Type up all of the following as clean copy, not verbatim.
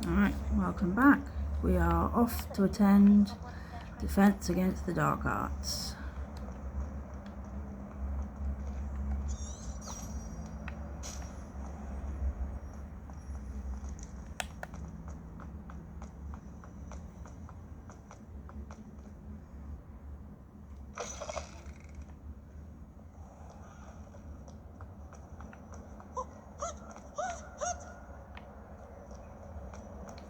Alright, welcome back. We are off to attend Defense Against the Dark Arts.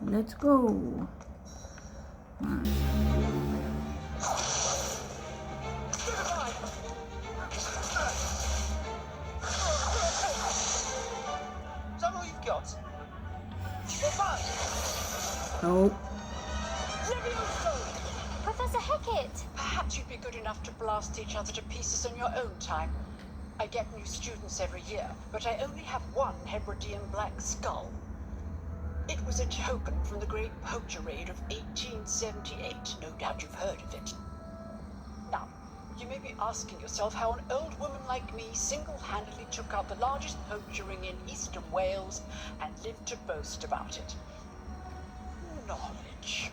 Let's go. Right. Is that all you've got? Oh. Professor Hackett! Perhaps you'd be good enough to blast each other to pieces on your own time. I get new students every year, but I only have one Hebridean black skull. It was a token from the Great Poacher Raid of 1878. No doubt you've heard of it. Now, you may be asking yourself how an old woman like me single-handedly took out the largest poacher ring in eastern Wales and lived to boast about it. Knowledge.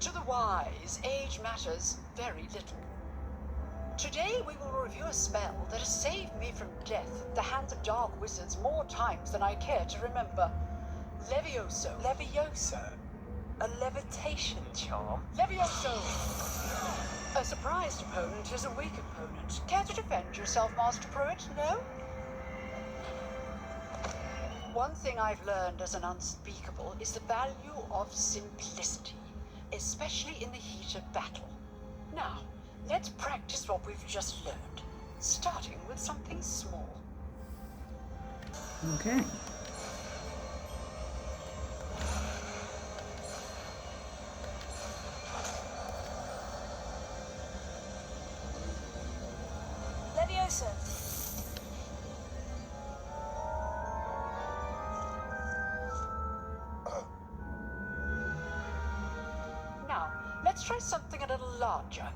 To the wise, age matters very little. Today we will review a spell that has saved me from death at the hands of dark wizards more times than I care to remember. Levioso. Levioso? A levitation charm? Levioso! A surprised opponent is a weak opponent. Care to defend yourself, Master Pruitt? No? One thing I've learned as an unspeakable is the value of simplicity, especially in the heat of battle. Now, let's practice what we've just learned, starting with something small. Okay. Leviosa! Now, let's try something a little larger.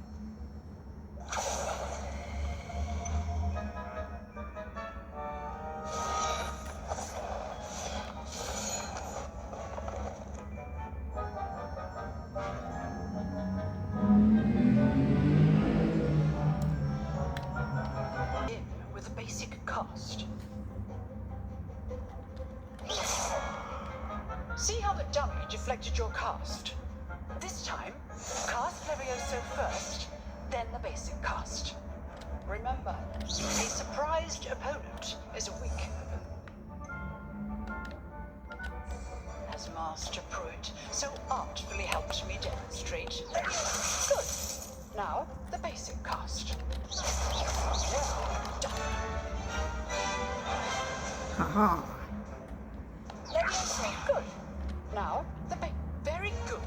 In with a basic cast. See how the dummy deflected your cast? This time, cast Levioso first, then the basic cast. Remember, a surprised opponent is a weak opponent. As Master Pruitt so artfully helped me demonstrate. Good. Now, the basic cast. Well done. Haha. Levioso. Good. Now, very good.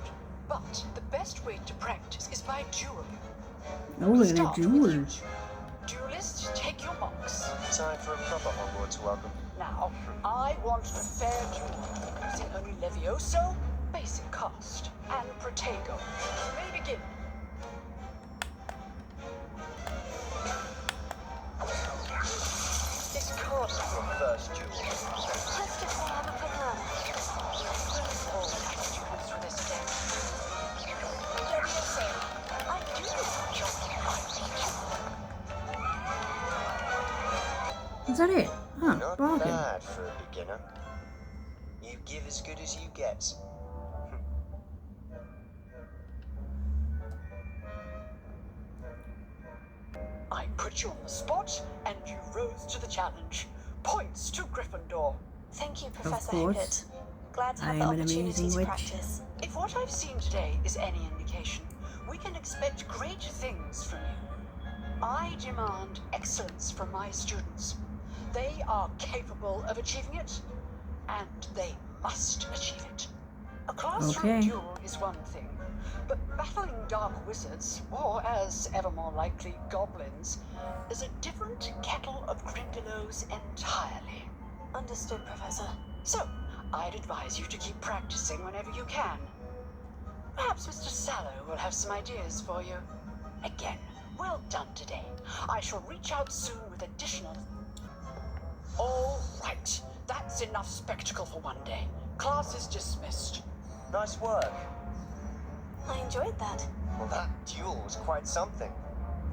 But the best way to practice is by dueling. Oh, we're gonna Start with duel. you. Duelists, take your marks. Time for a proper Hogwarts welcome. Now, I want a fair duel, using only Levioso, basic cast, and Protego. May begin. This can't be your first duel. Just if I have a quick run. All students for this day. Leviosa! I do just right. Is that it? Huh, Not bargain. bad for a beginner. You give as good as you get. I put you on the spot, and you rose to the challenge. Points to Gryffindor. Thank you, Professor course. Hackett. Glad to have I the am an opportunity amazing to witch. practice. If what I've seen today is any indication, we can expect great things from you. I demand excellence from my students. They are capable of achieving it, and they must achieve it. A classroom Okay. duel is one thing, but battling dark wizards, or as ever more likely, goblins, is a different kettle of Grindylows entirely. Understood, Professor. So, I'd advise you to keep practicing whenever you can. Perhaps Mr. Sallow will have some ideas for you. Again, well done today. I shall reach out soon with additional... All right, that's That's enough spectacle for one day. Class is dismissed. Nice work. I enjoyed that. Well, that duel was quite something.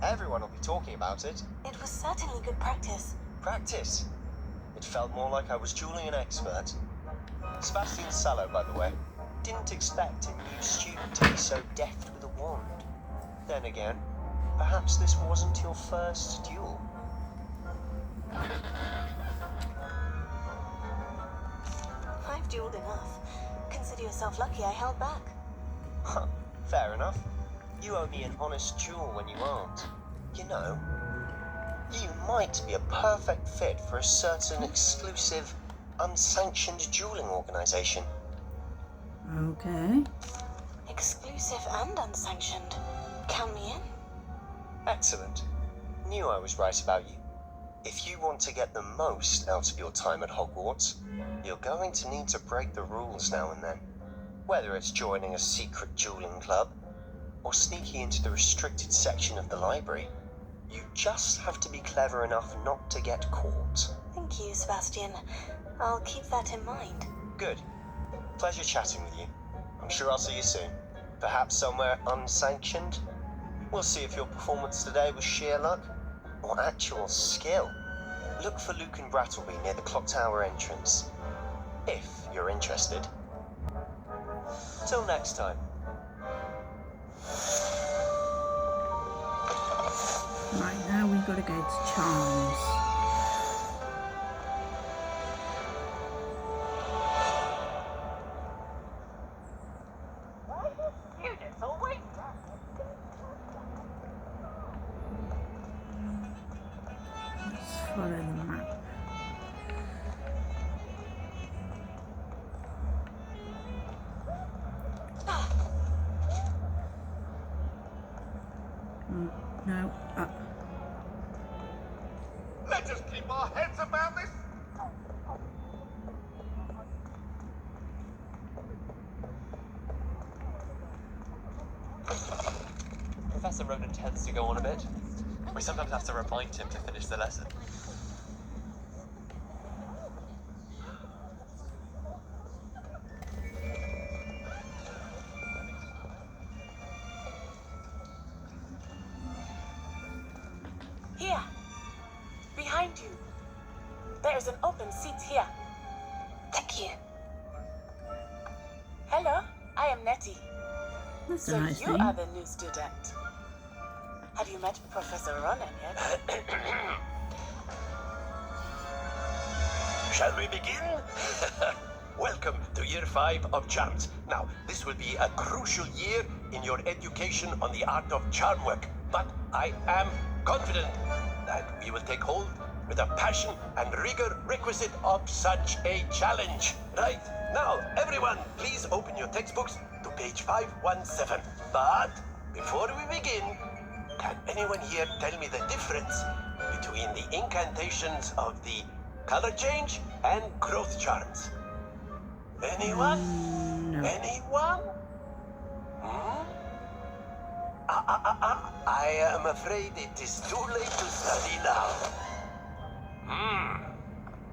Everyone will be talking about it. It was certainly good practice. Practice. It felt more like I was dueling an expert. Sebastian Sallow, by the way. Didn't expect a new student to be so deft with a wand. Then again, perhaps this wasn't your first duel. I've dueled enough. Consider yourself lucky I held back. Huh, fair enough. You owe me an honest duel when you aren't. You know, you might be a perfect fit for a certain exclusive, unsanctioned dueling organization. Okay. Exclusive and unsanctioned. Count me in. Excellent. Knew I was right about you. If you want to get the most out of your time at Hogwarts, you're going to need to break the rules now and then. Whether it's joining a secret dueling club, or sneaking into the restricted section of the library, you just have to be clever enough not to get caught. Thank you, Sebastian. I'll keep that in mind. Good. Pleasure chatting with you. I'm sure I'll see you soon. Perhaps somewhere unsanctioned? We'll see if your performance today was sheer luck or actual skill. Look for Luke and Brattleby near the clock tower entrance, if you're interested. Till next time. Right, now we've got to go to Charms. Let's follow the map. No, up. Let us keep our heads about this. Professor Ronan tends to go on a bit. We sometimes have to remind him to finish the lesson. Here, behind you. There is an open seat here. Thank you. Hello, I am Nettie. That's a So nice you name. are the new student. Have you met Professor Ronan yet? Shall we begin? Welcome to year 5 of Charms. Now, this will be a crucial year in your education on the art of charm work, but I am confident that we will take hold with the passion and rigor requisite of such a challenge. Right, now, everyone, please open your textbooks to page 517. But before we begin, can anyone here tell me the difference between the incantations of the color change and growth charms? Anyone? No. Anyone? I am afraid it is too late to study now.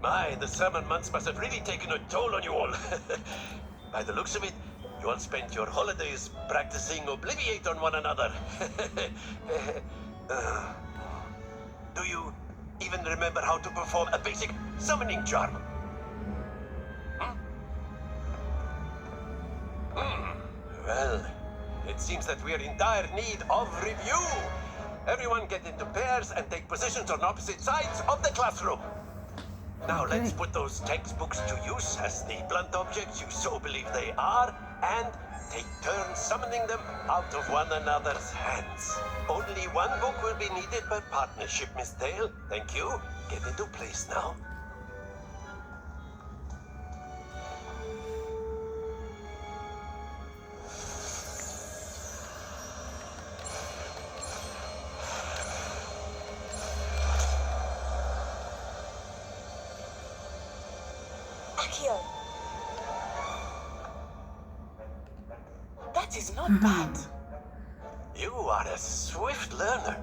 My, the summer months must have really taken a toll on you all. By the looks of it, you all spent your holidays practicing Obliviate on one another. Do you even remember how to perform a basic summoning charm? Well, it seems that we are in dire need of review. Everyone get into pairs and take positions on opposite sides of the classroom. Now let's put those textbooks to use as the blunt objects you so believe they are, and take turns summoning them out of one another's hands. Only one book will be needed per partnership, Miss Dale. Thank you. Get into place now. Akio. That is not bad. You are a swift learner.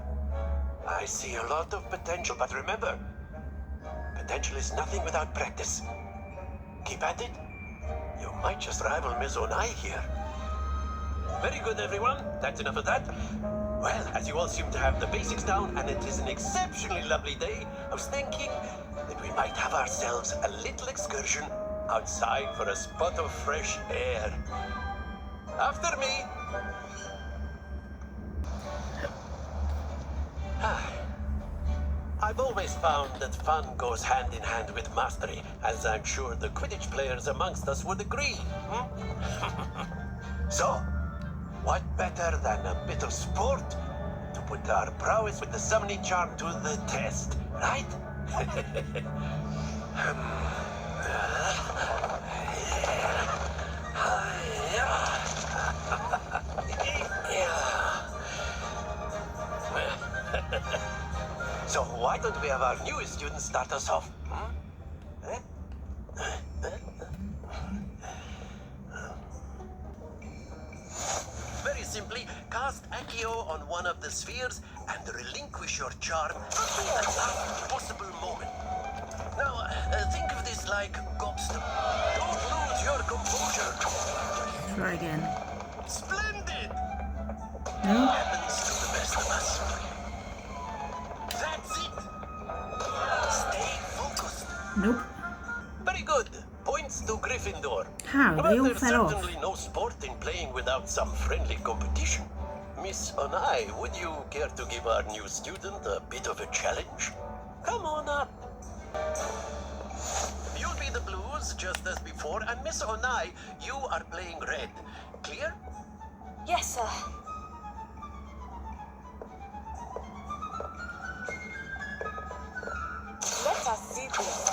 I see a lot of potential, but remember, potential is nothing without practice. keep at it. You might just rival Miss Onai here. Very good, everyone. That's enough of that. Well, as you all seem to have the basics down, and it is an exceptionally lovely day, I was thinking that we might have ourselves a little excursion outside for a spot of fresh air. After me. I've always found that fun goes hand in hand with mastery, as I'm sure the Quidditch players amongst us would agree. So, what better than a bit of sport to put our prowess with the summoning charm to the test, right? So why don't we have our newest student start us off? Very simply, cast Accio on one of the spheres and relinquish your charm at the last possible moment. Now, think of this like gobstone. Don't lose your composure. Try again. Splendid! No? Happens to the best of us. That's it! Stay focused. Nope. Very good. Points to Gryffindor. How? But They all there's fell certainly off. no sport in playing without some friendly competition. Miss Onai, would you care to give our new student a bit of a challenge? Come on up. You'll be the blues, just as before, and Miss Onai, you are playing red. Clear? Yes, sir. Let us see this.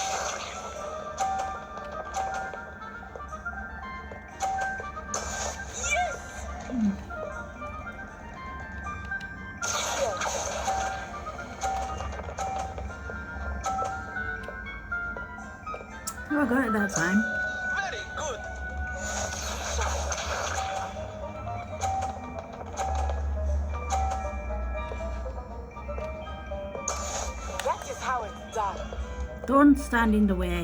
Oh, I got it that time. Very good. That is how it's done. Don't stand in the way.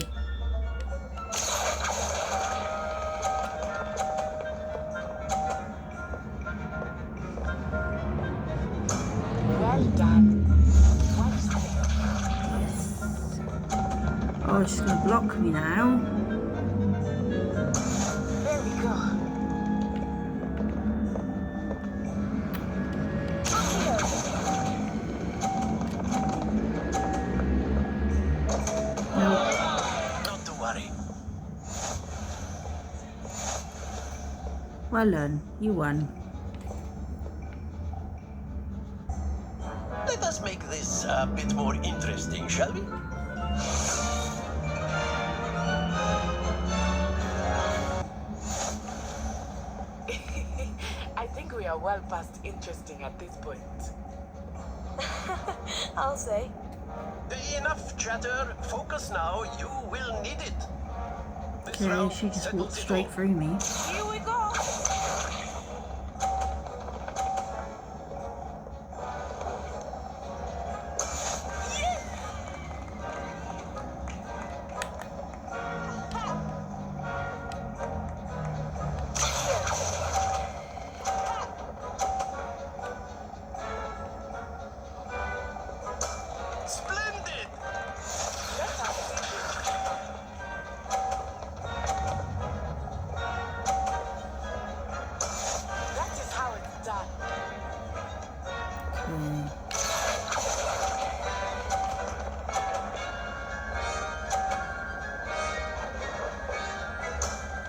Well done. Watch this. Oh, she's gonna block me now. Very good. Not to worry. Well done. You won. Let us make this a bit more interesting, shall we? I think we are well past interesting at this point. I'll say. Enough chatter. Focus now. You will need it. This Okay, round she just settles walked it straight all. through me. Here we go. Splendid! Let us see this. That is how it's done. Okay.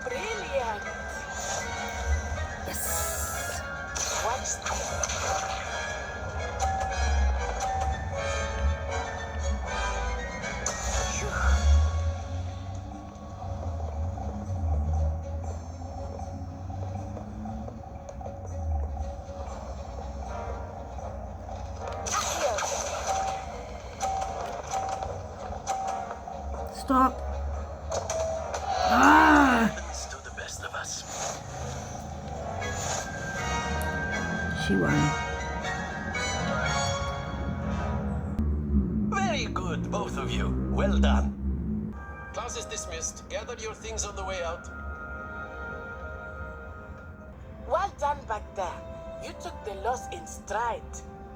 Brilliant. Yes. Watch this. Stop. Ah! Happens to the best of us. She won. Very good, both of you. Well done. Class is dismissed. Gather your things on the way out. Well done back there. You took the loss in stride.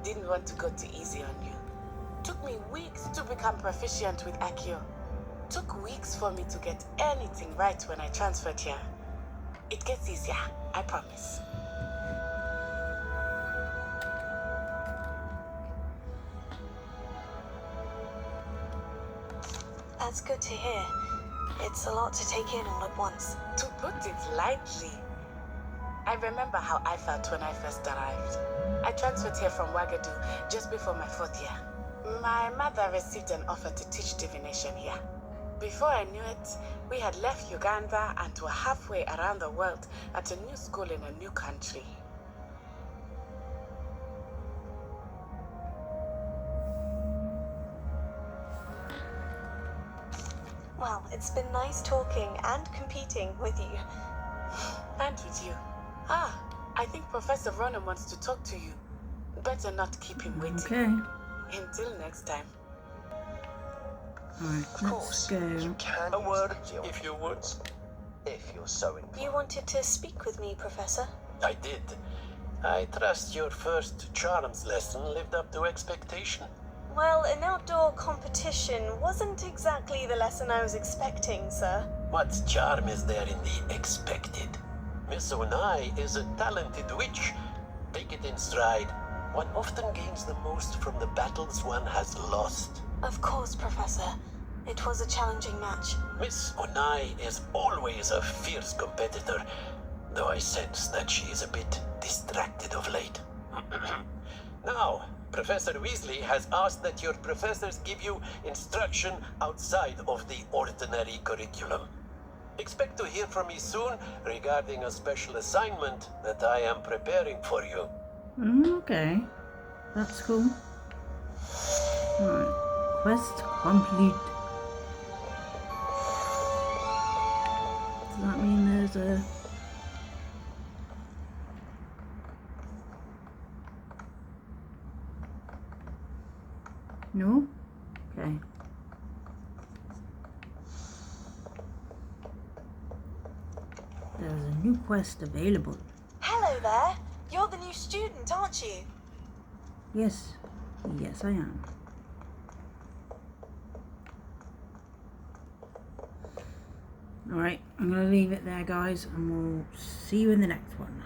Didn't want to go too easy on you. Took me weeks to become proficient with Accio. Took weeks for me to get anything right when I transferred here. It gets easier, I promise. That's good to hear. It's a lot to take in all at once. To put it lightly, I remember how I felt when I first arrived. I transferred here from Wagadu just before my 4th year. My mother received an offer to teach divination here. Before I knew it, we had left Uganda and were halfway around the world at a new school in a new country. Well, it's been nice talking and competing with you. And with you. I think Professor Ronan wants to talk to you. Better not keep him waiting. Okay. Until next time. Alright, Of let's course, go. you can A use word, the geo if you would. if you're so inclined. You wanted to speak with me, Professor? I did. I trust your first charms lesson lived up to expectation. Well, an outdoor competition wasn't exactly the lesson I was expecting, sir. What charm is there in the expected? Miss Onai is a talented witch. Take it in stride. One often gains the most from the battles one has lost. Of course, Professor. It was a challenging match. Miss Onai is always a fierce competitor, though I sense that she is a bit distracted of late. Now, Professor Weasley has asked that your professors give you instruction outside of the ordinary curriculum. Expect to hear from me soon regarding a special assignment that I am preparing for you. Okay. That's cool. Alright. Quest complete. Does that mean there's a... No? Okay. There's a new quest available. Hello there. You're the new student, aren't you? Yes. Yes, I am. Alright, I'm going to leave it there, guys, and we'll see you in the next one.